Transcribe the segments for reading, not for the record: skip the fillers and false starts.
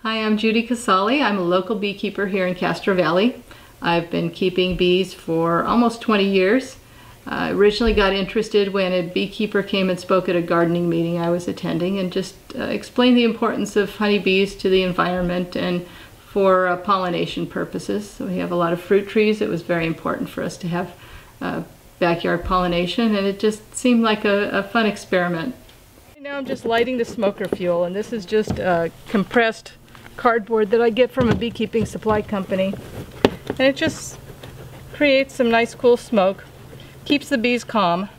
Hi, I'm Judy Casale. I'm a local beekeeper here in Castro Valley. I've been keeping bees for almost 20 years. I originally got interested when a beekeeper came and spoke at a gardening meeting I was attending and just explained the importance of honeybees to the environment and for pollination purposes. So we have a lot of fruit trees. It was very important for us to have backyard pollination, and it just seemed like a fun experiment. Right now I'm just lighting the smoker fuel, and this is just compressed cardboard that I get from a beekeeping supply company. And it just creates some nice cool smoke, keeps the bees calm.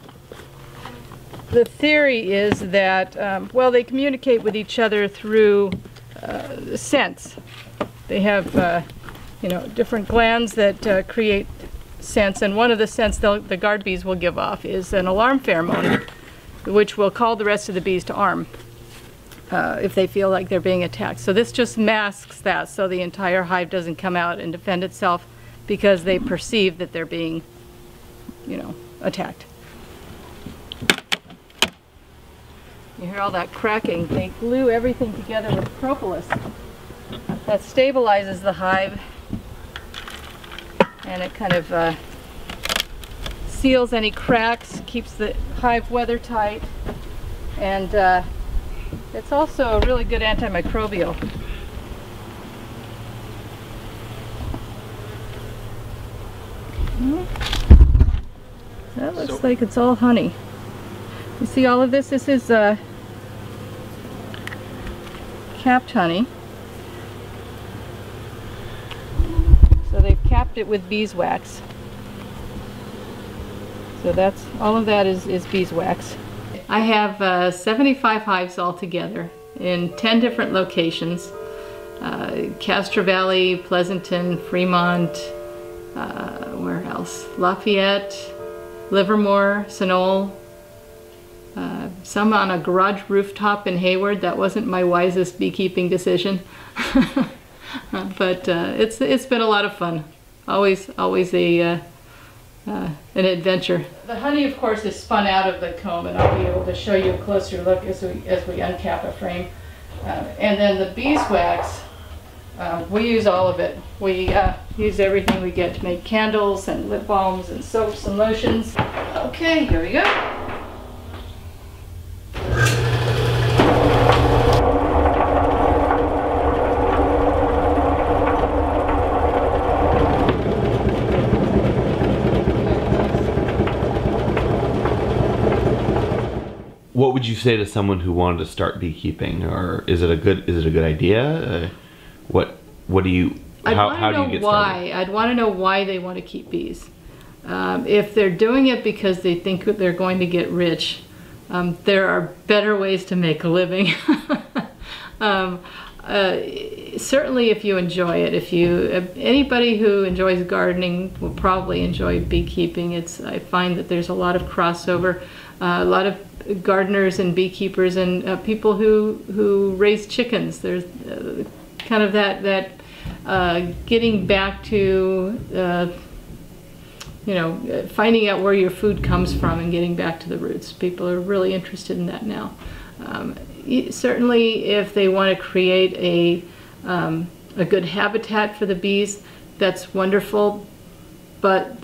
The theory is that, well, they communicate with each other through scents. They have, you know, different glands that create scents, and one of the scents the guard bees will give off is an alarm pheromone, which will call the rest of the bees to arm if they feel like they're being attacked. So this just masks that, so the entire hive doesn't come out and defend itself because they perceive that they're being, you know, attacked. You hear all that cracking. They glue everything together with propolis. That stabilizes the hive, and it kind of seals any cracks, keeps the hive weather tight, and it's also a really good antimicrobial. That looks like it's all honey. You see all of this? This is capped honey. So they've capped it with beeswax. So that's all of that is beeswax. I have 75 hives altogether in 10 different locations. Castro Valley, Pleasanton, Fremont, where else? Lafayette, Livermore, Sonoma, some on a garage rooftop in Hayward. That wasn't my wisest beekeeping decision. But it's been a lot of fun. Always an adventure. The honey, of course, is spun out of the comb, and I'll be able to show you a closer look as we uncap a frame. And then the beeswax, we use all of it. We use everything we get to make candles and lip balms and soaps and lotions. Okay, here we go. What would you say to someone who wanted to start beekeeping, or is it a good idea? How do you get started? I'd want to know why they want to keep bees. If they're doing it because they think they're going to get rich, there are better ways to make a living. Certainly if you enjoy it. Anybody who enjoys gardening will probably enjoy beekeeping. I find that there's a lot of crossover, a lot of gardeners and beekeepers and people who raise chickens. There's kind of that getting back to you know, finding out where your food comes from and getting back to the roots. People are really interested in that now. Certainly if they want to create a good habitat for the bees, that's wonderful, but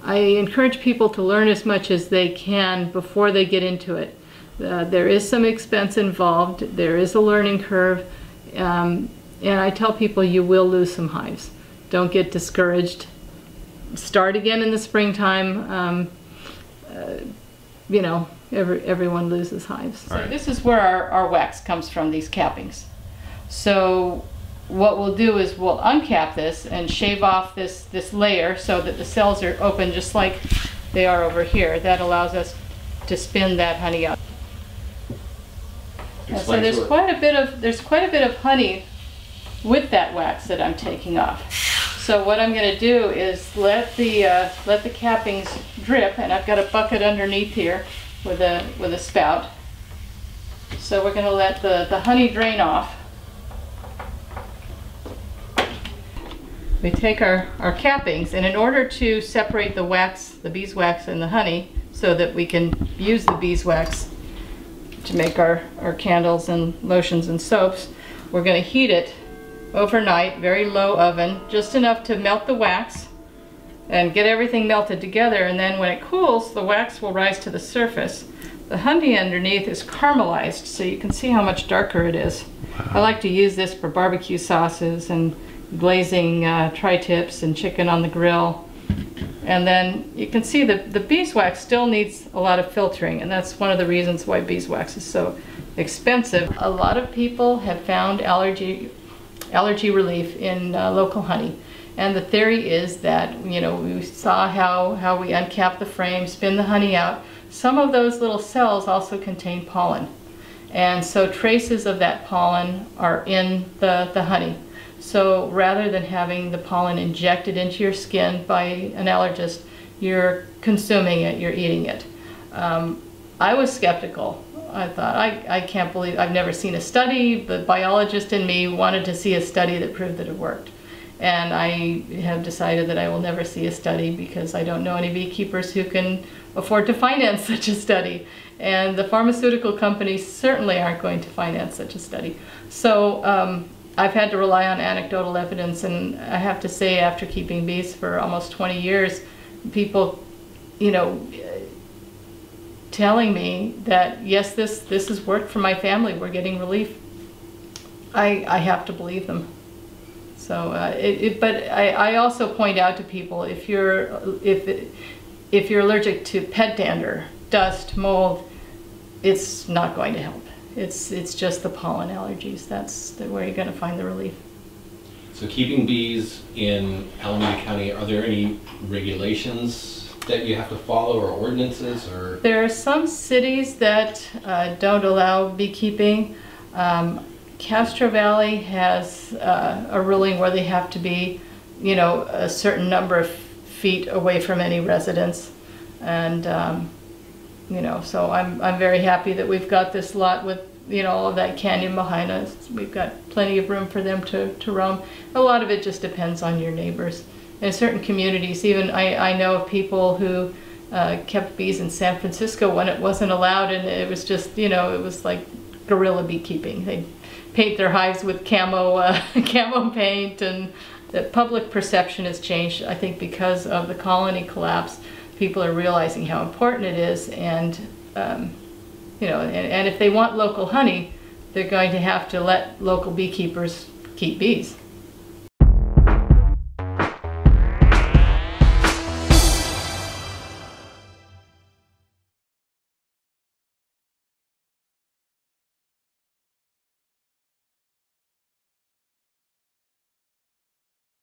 I encourage people to learn as much as they can before they get into it. There is some expense involved, there is a learning curve, and I tell people you will lose some hives. Don't get discouraged. Start again in the springtime. You know, everyone loses hives. So this is where our wax comes from, these cappings. So what we'll do is we'll uncap this and shave off this layer so that the cells are open just like they are over here. That allows us to spin that honey out. So there's quite a bit of honey with that wax that I'm taking off. So what I'm going to do is let the cappings drip, and I've got a bucket underneath here with a spout. So we're going to let the honey drain off. We take our cappings, and in order to separate the wax, the beeswax and the honey, so that we can use the beeswax to make our candles and lotions and soaps, We're going to heat it overnight, very low oven, just enough to melt the wax and get everything melted together, and then when it cools, the wax will rise to the surface. The honey underneath is caramelized, so you can see how much darker it is. Wow. I like to use this for barbecue sauces and glazing tri-tips and chicken on the grill. And then you can see that the beeswax still needs a lot of filtering, and that's one of the reasons why beeswax is so expensive. A lot of people have found allergy relief in local honey. And the theory is that, you know, we saw how we uncap the frame, spin the honey out. Some of those little cells also contain pollen. And so traces of that pollen are in the honey. So rather than having the pollen injected into your skin by an allergist, you're consuming it, you're eating it. I was skeptical. I thought, I can't believe, I've never seen a study. The biologist in me wanted to see a study that proved that it worked. And I have decided that I will never see a study because I don't know any beekeepers who can afford to finance such a study. And the pharmaceutical companies certainly aren't going to finance such a study. So I've had to rely on anecdotal evidence, and I have to say, after keeping bees for almost 20 years, people, you know, telling me that yes, this has worked for my family, we're getting relief. I have to believe them. So, but I also point out to people, if you're allergic to pet dander, dust, mold, it's not going to help. It's just the pollen allergies. That's where you're going to find the relief. So keeping bees in Alameda County, are there any regulations that you have to follow, or ordinances? Or there are some cities that don't allow beekeeping. Castro Valley has a ruling where they have to be, you know, a certain number of feet away from any residence, and you know, so I'm very happy that we've got this lot with, you know, all of that canyon behind us. We've got plenty of room for them to roam. A lot of it just depends on your neighbors. In certain communities, even I know of people who kept bees in San Francisco when it wasn't allowed, and it was just, you know, it was like guerrilla beekeeping. They paint their hives with camo paint, and the public perception has changed, I think, because of the colony collapse. People are realizing how important it is, and you know, and if they want local honey, they're going to have to let local beekeepers keep bees.